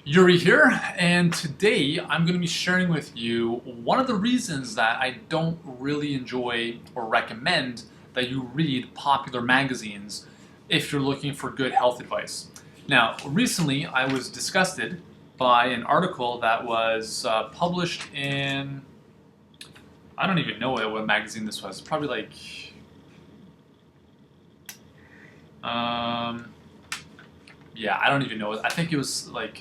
Yuri here, and today I'm going to be sharing with you one of the reasons that I don't really enjoy or recommend that you read popular magazines if you're looking for good health advice. Now, recently I was disgusted by an article that was published in, I don't even know what magazine this was, probably like, yeah, I don't even know. I think it was like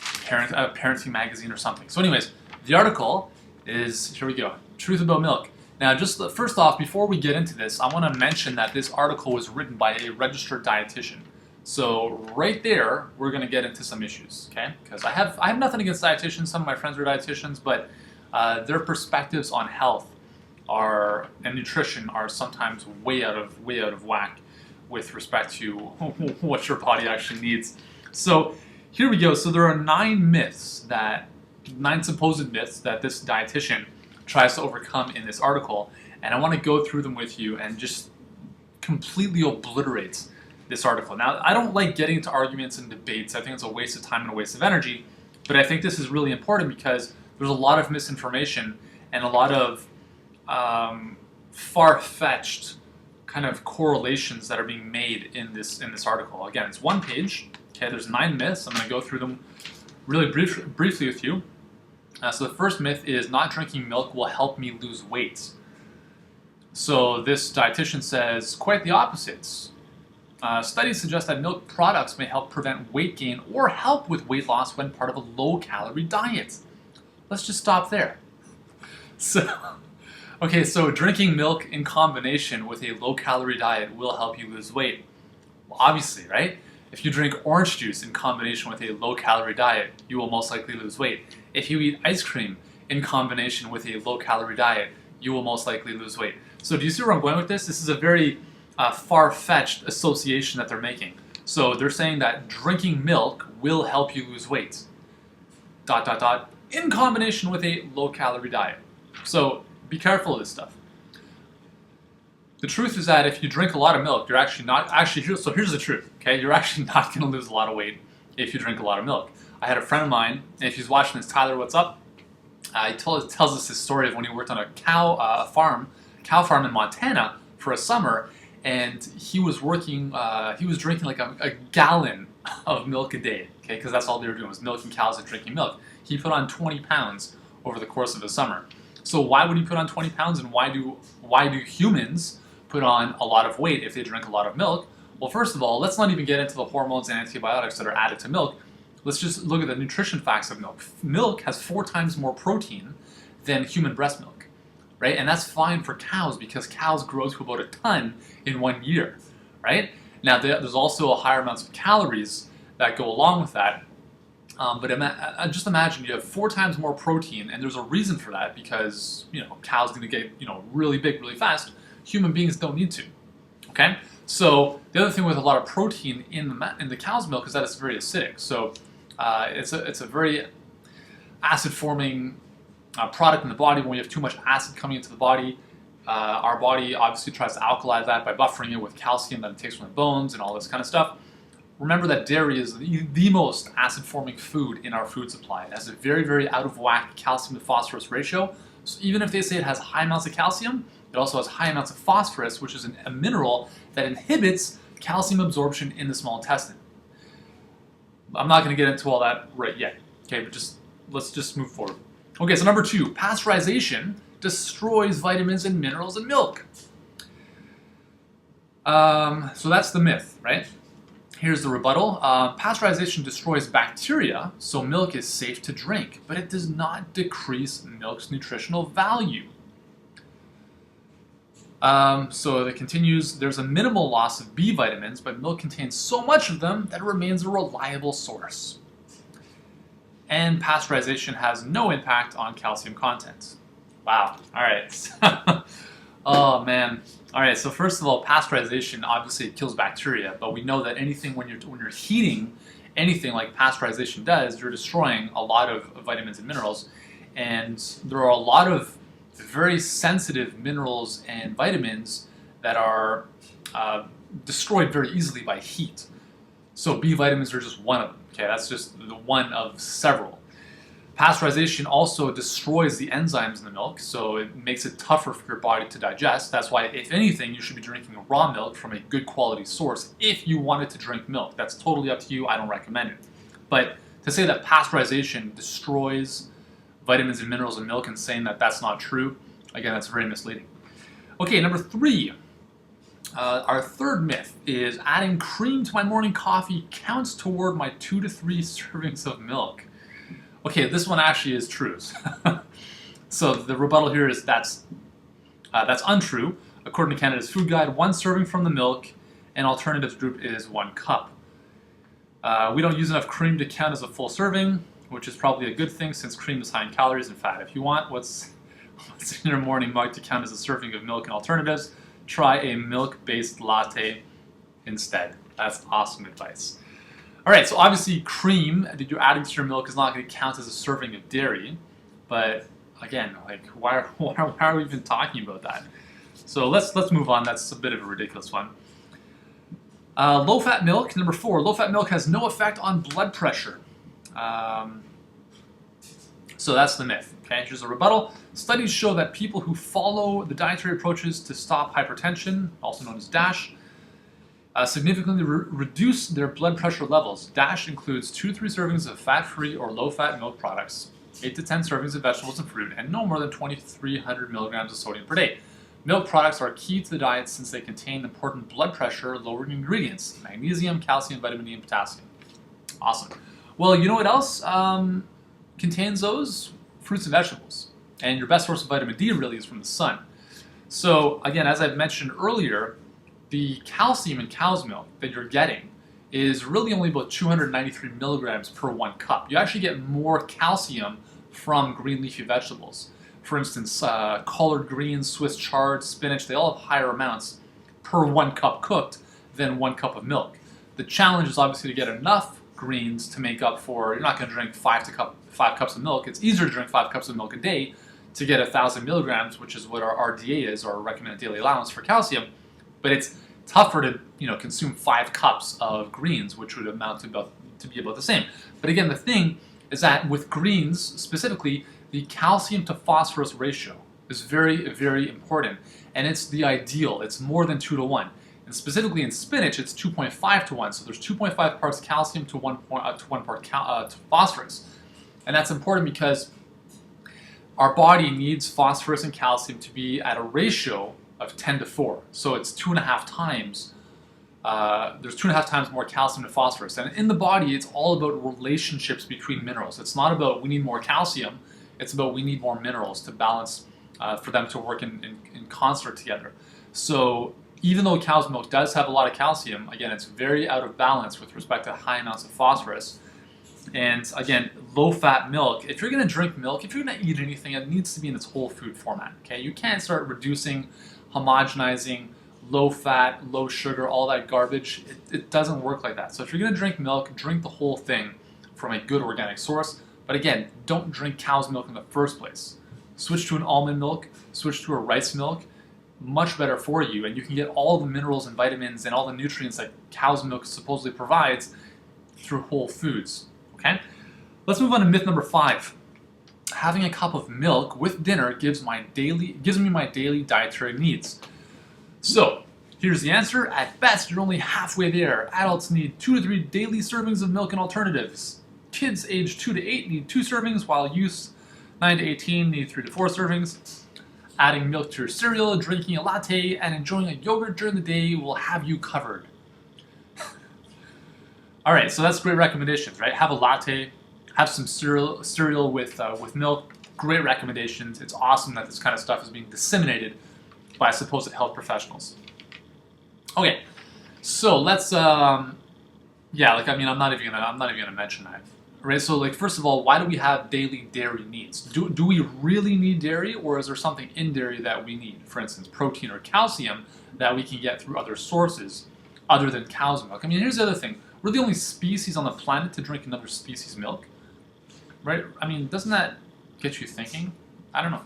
parenting magazine or something. So anyways, the article is, here we go, Truth About Milk. Now, just first off, before we get into this, I want to mention that this article was written by a registered dietitian. So right there, we're going to get into some issues, okay? Because I have nothing against dietitians. Some of my friends are dietitians, but their perspectives on health and nutrition are sometimes way out of whack with respect to what your body actually needs. So here we go. So there are nine supposed myths that this dietitian tries to overcome in this article, and I want to go through them with you and just completely obliterate this article. Now, I don't like getting into arguments and debates. I think it's a waste of time and a waste of energy, but I think this is really important because there's a lot of misinformation and a lot of far-fetched kind of correlations that are being made in this article. Again, it's one page. Okay, there's 9 myths. I'm going to go through them really briefly with you. So the first myth is not drinking milk will help me lose weight. So this dietitian says quite the opposite. Studies suggest that milk products may help prevent weight gain or help with weight loss when part of a low-calorie diet. Let's just stop there. So drinking milk in combination with a low-calorie diet will help you lose weight. Well, obviously, right? If you drink orange juice in combination with a low-calorie diet, you will most likely lose weight. If you eat ice cream in combination with a low-calorie diet, you will most likely lose weight. So do you see where I'm going with this? This is a very far-fetched association that they're making. So they're saying that drinking milk will help you lose weight, ... in combination with a low-calorie diet. So be careful of this stuff. The truth is that if you drink a lot of milk, you're actually not, so here's the truth, okay? You're actually not going to lose a lot of weight if you drink a lot of milk. I had a friend of mine, and if he's watching this, Tyler, what's up? He tells us this story of when he worked on a cow farm in Montana for a summer, and he was drinking like a gallon of milk a day, okay? Because that's all they were doing was milking cows and drinking milk. He put on 20 pounds over the course of the summer. So why would he put on 20 pounds, and why do humans put on a lot of weight if they drink a lot of milk? Well, first of all, let's not even get into the hormones and antibiotics that are added to milk. Let's just look at the nutrition facts of milk. Milk has 4 times more protein than human breast milk, right? And that's fine for cows because cows grow to about a ton in 1 year, right? Now, there's also a higher amounts of calories that go along with that. But just imagine you have 4 times more protein, and there's a reason for that because cows need to get really big really fast. Human beings don't need to. Okay. So the other thing with a lot of protein in the cow's milk is that it's very acidic. So it's a very acid-forming product in the body. When we have too much acid coming into the body, our body obviously tries to alkalize that by buffering it with calcium that it takes from the bones and all this kind of stuff. Remember that dairy is the most acid-forming food in our food supply. It has a very, very out-of-whack calcium to phosphorus ratio. So even if they say it has high amounts of calcium, it also has high amounts of phosphorus, which is a mineral that inhibits calcium absorption in the small intestine. I'm not going to get into all that right yet, okay? But let's just move forward. Okay, so number 2, pasteurization destroys vitamins and minerals in milk. So that's the myth, right? Here's the rebuttal. Pasteurization destroys bacteria, so milk is safe to drink, but it does not decrease milk's nutritional value. So it continues, there's a minimal loss of B vitamins, but milk contains so much of them that it remains a reliable source. And pasteurization has no impact on calcium content. Wow, all right. Oh, man. All right, so first of all, pasteurization, obviously it kills bacteria, but we know that anything when you're heating anything like pasteurization does, you're destroying a lot of vitamins and minerals, and there are a lot of very sensitive minerals and vitamins that are destroyed very easily by heat. So B vitamins are just one of them. Okay, that's just the one of several. Pasteurization also destroys the enzymes in the milk, so it makes it tougher for your body to digest. That's why, if anything, you should be drinking raw milk from a good quality source if you wanted to drink milk. That's totally up to you. I don't recommend it. But to say that pasteurization destroys vitamins and minerals in milk and saying that that's not true, again, that's very misleading. Okay, number 3. Our third myth is adding cream to my morning coffee counts toward my 2 to 3 servings of milk. Okay, this one actually is true. So the rebuttal here is that's untrue. According to Canada's Food Guide, 1 serving from the milk, and alternatives group is 1 cup. We don't use enough cream to count as a full serving, which is probably a good thing since cream is high in calories and fat. If you want what's in your morning mug to count as a serving of milk and alternatives, try a milk-based latte instead. That's awesome advice. All right, so obviously cream that you're adding to your milk is not going to count as a serving of dairy, but again, like why are we even talking about that? So let's move on. That's a bit of a ridiculous one. Low-fat milk, number 4. Low-fat milk has no effect on blood pressure. So that's the myth. Okay, here's a rebuttal. Studies show that people who follow the dietary approaches to stop hypertension, also known as DASH, significantly reduce their blood pressure levels. DASH includes 2 to 3 servings of fat-free or low-fat milk products, 8 to 10 servings of vegetables and fruit, and no more than 2,300 milligrams of sodium per day. Milk products are key to the diet since they contain important blood pressure-lowering ingredients: magnesium, calcium, vitamin E, and potassium. Awesome. Well, you know what else contains those? Fruits and vegetables. And your best source of vitamin D really is from the sun. So again, as I've mentioned earlier, the calcium in cow's milk that you're getting is really only about 293 milligrams per 1 cup. You actually get more calcium from green leafy vegetables. For instance, collard greens, Swiss chard, spinach, they all have higher amounts per 1 cup cooked than 1 cup of milk. The challenge is obviously to get enough greens to make up for, you're not going to drink 5 cups of milk. It's easier to drink 5 cups of milk a day to get 1,000 milligrams, which is what our RDA is, our recommended daily allowance for calcium. But it's tougher to consume 5 cups of greens, which would amount to be about the same. But again, the thing is that with greens specifically, the calcium to phosphorus ratio is very, very important, and it's the ideal. It's more than 2 to 1. And specifically in spinach, it's 2.5 to 1. So there's 2.5 parts calcium to 1 part to phosphorus. And that's important because our body needs phosphorus and calcium to be at a ratio of 10 to 4. So it's 2.5 times. There's 2.5 times more calcium to phosphorus. And in the body, it's all about relationships between minerals. It's not about we need more calcium. It's about we need more minerals to balance, for them to work in concert together. So even though cow's milk does have a lot of calcium, again, it's very out of balance with respect to high amounts of phosphorus. And again, low-fat milk, if you're going to drink milk, if you're going to eat anything, it needs to be in its whole food format. Okay, you can't start reducing, homogenizing, low-fat, low-sugar, all that garbage. It doesn't work like that. So if you're going to drink milk, drink the whole thing from a good organic source. But again, don't drink cow's milk in the first place. Switch to an almond milk, switch to a rice milk. Much better for you, and you can get all the minerals and vitamins and all the nutrients that cow's milk supposedly provides through whole foods. Okay, let's move on to myth number 5. Having a cup of milk with dinner gives me my daily dietary needs. So here's the answer. At best, you're only halfway there. Adults need 2 to 3 daily servings of milk and alternatives. Kids age 2 to 8 need 2 servings, while youth 9 to 18 need 3 to 4 servings. Adding milk to your cereal, drinking a latte, and enjoying a yogurt during the day will have you covered. All right, so that's great recommendations, right? Have a latte, have some cereal with milk. Great recommendations. It's awesome that this kind of stuff is being disseminated by supposed health professionals. Okay, so let's I'm not even gonna mention that. Right, so first of all, why do we have daily dairy needs? Do we really need dairy, or is there something in dairy that we need? For instance, protein or calcium that we can get through other sources other than cow's milk. I mean, here's the other thing. We're the only species on the planet to drink another species' milk, right? I mean, doesn't that get you thinking? I don't know.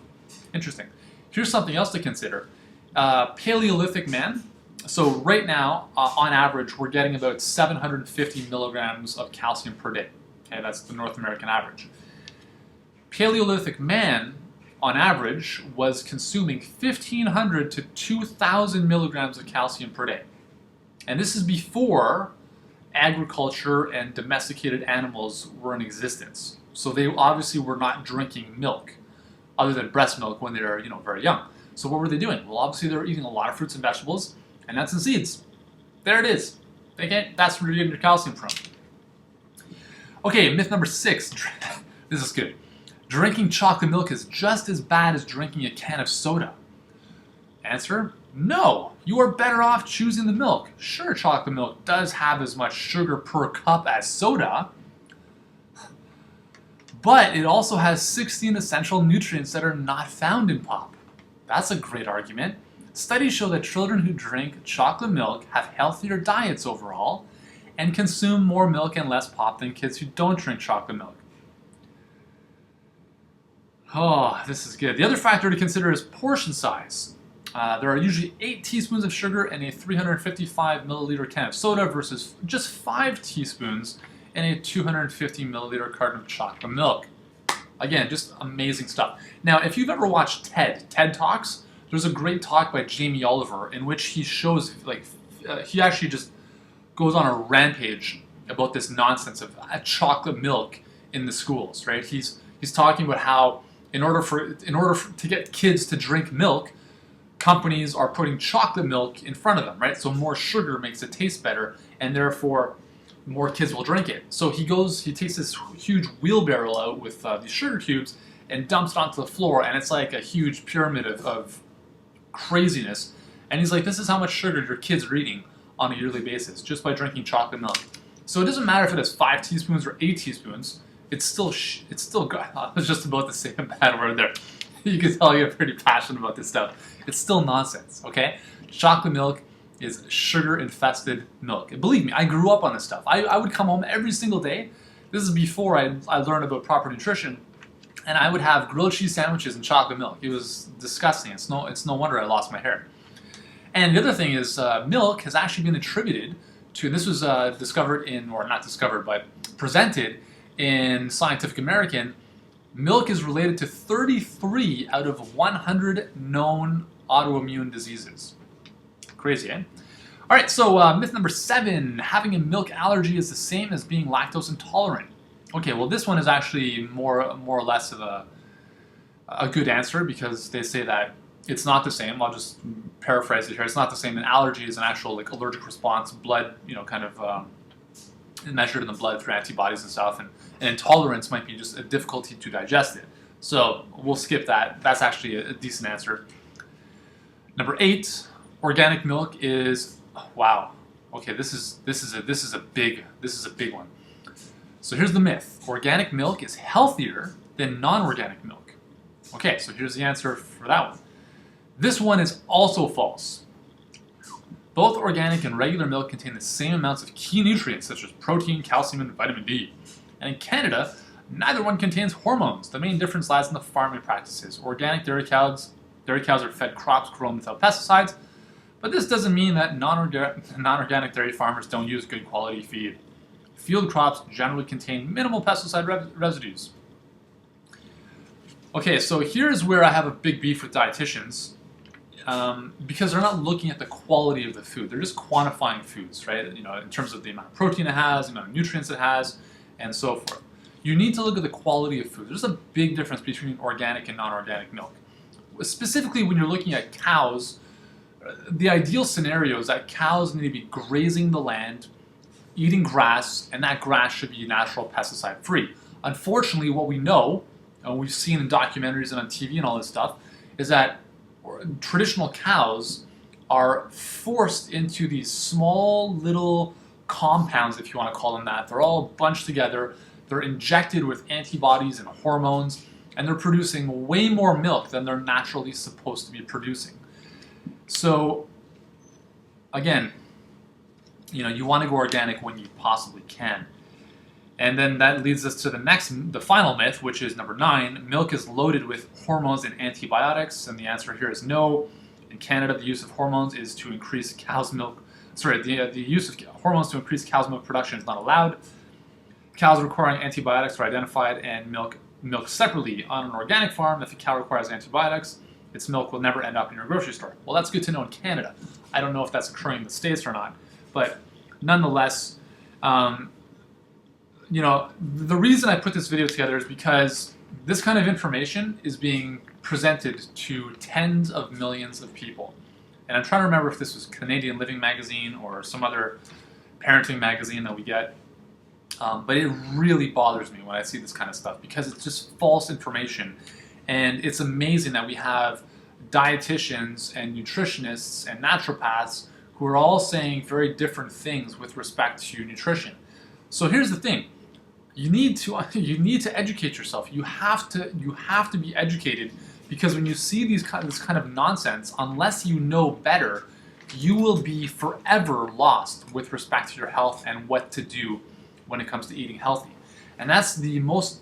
Interesting. Here's something else to consider. Paleolithic man, So right now, on average, we're getting about 750 milligrams of calcium per day. Okay, that's the North American average. Paleolithic man, on average, was consuming 1,500 to 2,000 milligrams of calcium per day. And this is before agriculture and domesticated animals were in existence. So they obviously were not drinking milk, other than breast milk when they were, very young. So what were they doing? Well, obviously they were eating a lot of fruits and vegetables and nuts and seeds. There it is. That's where you're getting your calcium from. Okay, myth number 6. This is good. Drinking chocolate milk is just as bad as drinking a can of soda. Answer: no. You are better off choosing the milk. Sure, chocolate milk does have as much sugar per cup as soda, but it also has 16 essential nutrients that are not found in pop. That's a great argument. Studies show that children who drink chocolate milk have healthier diets overall and consume more milk and less pop than kids who don't drink chocolate milk. Oh, this is good. The other factor to consider is portion size. There are usually 8 teaspoons of sugar in a 355 milliliter can of soda versus just 5 teaspoons in a 250 milliliter carton of chocolate milk. Again, just amazing stuff. Now, if you've ever watched TED Talks, there's a great talk by Jamie Oliver in which he shows, he actually just goes on a rampage about this nonsense of chocolate milk in the schools, right? He's talking about how in order to get kids to drink milk, companies are putting chocolate milk in front of them, right? So more sugar makes it taste better, and therefore more kids will drink it. So he takes this huge wheelbarrow out with these sugar cubes and dumps it onto the floor, and it's like a huge pyramid of craziness. And he's like, this is how much sugar your kids are eating on a yearly basis just by drinking chocolate milk. So it doesn't matter if it has 5 teaspoons or 8 teaspoons. It's still good. I was just about to say a bad word there. You can tell you're pretty passionate about this stuff. It's still nonsense, okay? Chocolate milk is sugar-infested milk. And believe me, I grew up on this stuff. I would come home every single day. This is before I learned about proper nutrition. And I would have grilled cheese sandwiches and chocolate milk. It was disgusting. It's no wonder I lost my hair. And the other thing is milk has actually been attributed to, and this was presented in Scientific American. Milk is related to 33 out of 100 known autoimmune diseases. Crazy, eh? All right, so myth number 7, having a milk allergy is the same as being lactose intolerant. Okay, well this one is actually more or less of a good answer because they say that it's not the same. I'll just paraphrase it here. It's not the same. An allergy is an actual allergic response, blood, measured in the blood through antibodies and stuff, and intolerance might be just a difficulty to digest it. So we'll skip that. That's actually a decent answer. Number 8, organic milk is wow. Okay, this is a big one. So here's the myth: organic milk is healthier than non-organic milk. Okay, so here's the answer for that one. This one is also false. Both organic and regular milk contain the same amounts of key nutrients such as protein, calcium, and vitamin D. And in Canada, neither one contains hormones. The main difference lies in the farming practices. Organic dairy cows are fed crops grown without pesticides, but this doesn't mean that non-organic dairy farmers don't use good quality feed. Field crops generally contain minimal pesticide residues. Okay, so here's where I have a big beef with dietitians. Because they're not looking at the quality of the food. They're just quantifying foods, right? In terms of the amount of protein it has, the amount of nutrients it has, and so forth. You need to look at the quality of food. There's a big difference between organic and non-organic milk. Specifically, when you're looking at cows, the ideal scenario is that cows need to be grazing the land, eating grass, and that grass should be natural pesticide-free. Unfortunately, what we know, and we've seen in documentaries and on TV and all this stuff, is that traditional cows are forced into these small little compounds, if you want to call them that. They're all bunched together. They're injected with antibodies and hormones, and they're producing way more milk than they're naturally supposed to be producing. So, again, you want to go organic when you possibly can. And then that leads us to the final myth, which is number 9. Milk is loaded with hormones and antibiotics, and the answer here is no. In Canada, the use of hormones is to increase cow's milk. Sorry, the use of hormones to increase cow's milk production is not allowed. Cows requiring antibiotics are identified and milk separately on an organic farm. If a cow requires antibiotics, its milk will never end up in your grocery store. Well, that's good to know in Canada. I don't know if that's occurring in the States or not, but nonetheless, you know, the reason I put this video together is because this kind of information is being presented to tens of millions of people. And I'm trying to remember if this was Canadian Living Magazine or some other parenting magazine that we get. But it really bothers me when I see this kind of stuff because it's just false information. And it's amazing that we have dietitians and nutritionists and naturopaths who are all saying very different things with respect to nutrition. So here's the thing. You need to educate yourself. You have to be educated, because when you see this kind of nonsense, unless you know better, you will be forever lost with respect to your health and what to do when it comes to eating healthy. And that's the most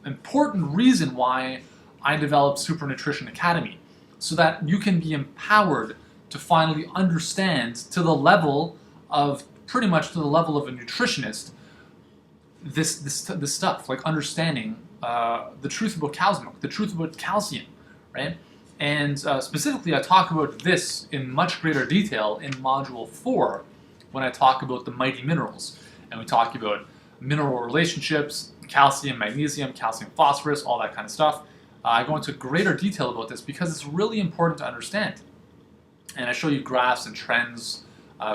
important reason why I developed Super Nutrition Academy, so that you can be empowered to finally understand to the level of, pretty much to the level of a nutritionist, this stuff, like understanding the truth about cow's milk, the truth about calcium, right? And specifically, I talk about this in much greater detail in Module 4 when I talk about the mighty minerals. And we talk about mineral relationships, calcium, magnesium, calcium, phosphorus, all that kind of stuff. I go into greater detail about this because it's really important to understand. And I show you graphs and trends.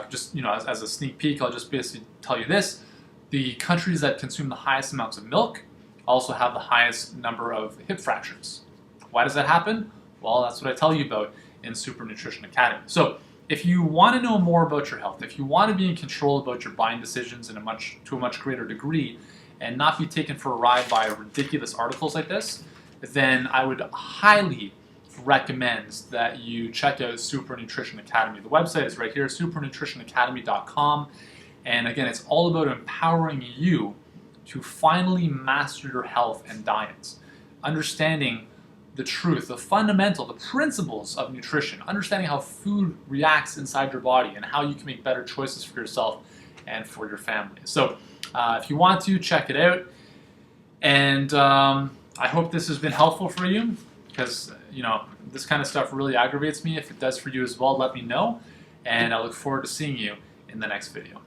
Just, you know, as a sneak peek, I'll just basically tell you this. The countries that consume the highest amounts of milk also have the highest number of hip fractures. Why does that happen? Well, that's what I tell you about in Super Nutrition Academy. So if you want to know more about your health, if you want to be in control about your buying decisions to a much greater degree and not be taken for a ride by ridiculous articles like this, then I would highly recommend that you check out Super Nutrition Academy. The website is right here, supernutritionacademy.com. And again, it's all about empowering you to finally master your health and diets, understanding the truth, the fundamental, the principles of nutrition, understanding how food reacts inside your body and how you can make better choices for yourself and for your family. So if you want to, check it out. And I hope this has been helpful for you, because, you know, this kind of stuff really aggravates me. If it does for you as well, let me know. And I look forward to seeing you in the next video.